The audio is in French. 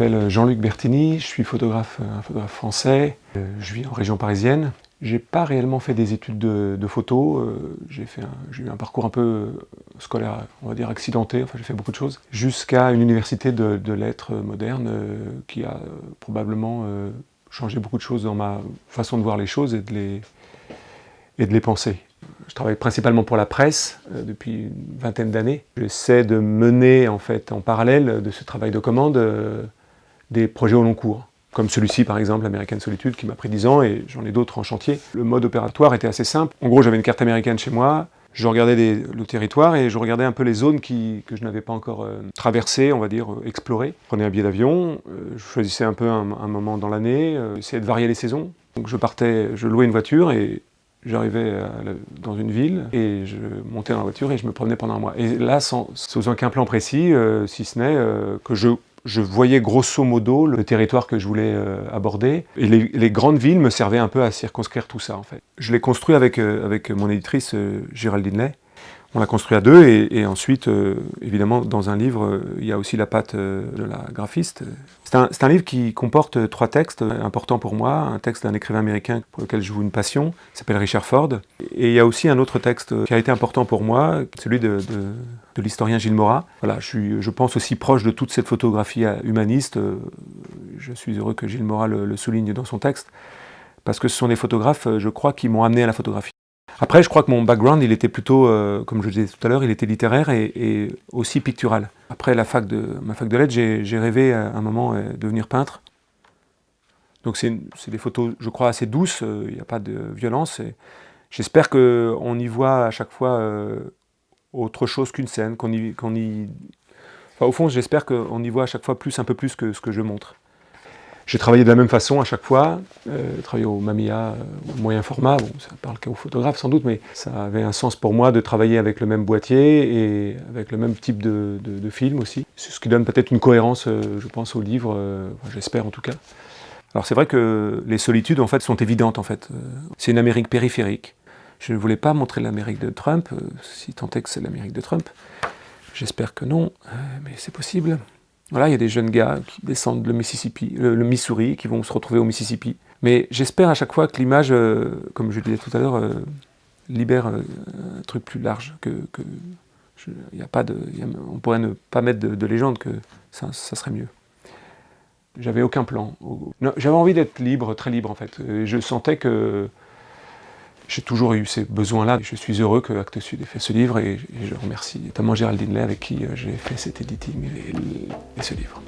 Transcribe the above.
m'appelle Jean-Luc Bertini, je suis photographe, un photographe français. Je vis en région parisienne. J'ai pas réellement fait des études de photo. J'ai eu un parcours un peu scolaire, on va dire accidenté. Enfin, j'ai fait beaucoup de choses. Jusqu'à une université de lettres modernes qui a probablement changé beaucoup de choses dans ma façon de voir les choses et de les penser. Je travaille principalement pour la presse depuis une vingtaine d'années. J'essaie de mener en fait en parallèle de ce travail de commande des projets au long cours. Comme celui-ci par exemple, American Solitude, qui m'a pris 10 ans et j'en ai d'autres en chantier. Le mode opératoire était assez simple. En gros, j'avais une carte américaine chez moi, je regardais le territoire et je regardais un peu les zones que je n'avais pas encore traversées, on va dire, explorées. Je prenais un billet d'avion, je choisissais un peu un moment dans l'année, essayais de varier les saisons. Donc je louais une voiture et j'arrivais dans une ville et je montais dans la voiture et je me promenais pendant un mois. Et là, sans aucun plan précis, si ce n'est que je voyais grosso modo le territoire que je voulais aborder. Et les grandes villes me servaient un peu à circonscrire tout ça, en fait. Je l'ai construit avec mon éditrice Géraldine Lay. On l'a construit à deux et ensuite, évidemment, dans un livre, il y a aussi la patte de la graphiste. C'est un livre qui comporte 3 textes importants pour moi. Un texte d'un écrivain américain pour lequel je voue une passion, qui s'appelle Richard Ford. Et il y a aussi un autre texte qui a été important pour moi, celui de l'historien Gilles Morat. Voilà, je pense aussi proche de toute cette photographie humaniste. Je suis heureux que Gilles Morat le souligne dans son texte, parce que ce sont des photographes, je crois, qui m'ont amené à la photographie. Après, je crois que mon background, il était plutôt, comme je le disais tout à l'heure, il était littéraire et aussi pictural. Après ma fac de lettres, j'ai rêvé à un moment de devenir peintre. Donc c'est des photos, je crois, assez douces, il n'y a pas de violence. J'espère qu'on y voit à chaque fois autre chose qu'une scène, Enfin, au fond, j'espère qu'on y voit à chaque fois un peu plus que ce que je montre. J'ai travaillé de la même façon à chaque fois, travaillé au Mamiya, au moyen format, bon, ça parle qu'aux photographes sans doute, mais ça avait un sens pour moi de travailler avec le même boîtier et avec le même type de film aussi. C'est ce qui donne peut-être une cohérence, je pense, au livre, j'espère en tout cas. Alors c'est vrai que les solitudes en fait sont évidentes en fait. C'est une Amérique périphérique. Je ne voulais pas montrer l'Amérique de Trump, si tant est que c'est l'Amérique de Trump. J'espère que non, mais c'est possible. Voilà, il y a des jeunes gars qui descendent le Missouri, qui vont se retrouver au Mississippi. Mais j'espère à chaque fois que l'image, comme je le disais tout à l'heure, libère un truc plus large. On pourrait ne pas mettre de légende, que ça serait mieux. J'avais aucun plan. J'avais envie d'être libre, très libre en fait. Et je sentais que j'ai toujours eu ces besoins-là. Je suis heureux que Actes Sud ait fait ce livre et je remercie notamment Géraldine Lay avec qui j'ai fait cet editing et ce livre.